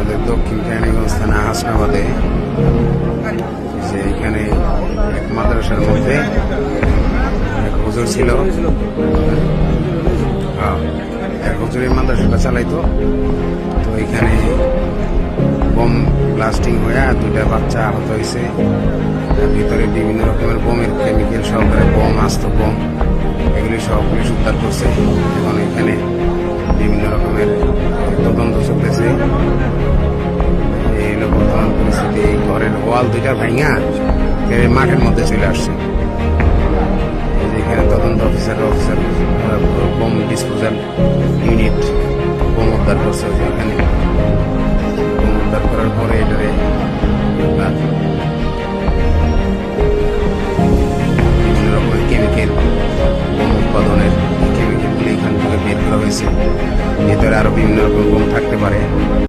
আমাদের দক্ষিণ কেরানীগঞ্জ থানা হাসনাবাদে যে এখানে এক মাদ্রাসার মধ্যে এক হুজুর ছিল। এক হুজুরের মাদ্রাসাটা চালাইতো। তো এখানে বোম ব্লাস্টিং হয়ে 2টা বাচ্চা আহত হয়েছে। ভিতরে বিভিন্ন রকমের বোমের কেমিক্যাল সহকারে বোম, আস্ত বোম, এগুলি সব পুলিশ উদ্ধার করছে। এখন এখানে বিভিন্ন রকমের তদন্ত চলতেছে। এই হলো বর্তমান পরিস্থিতি। ঘরের ওয়াল 2টা ভাঙা মাঠের মধ্যে চলে আসছে। এখানে তদন্ত officer bomb disposal unit bomb উদ্ধার করছে এখানে।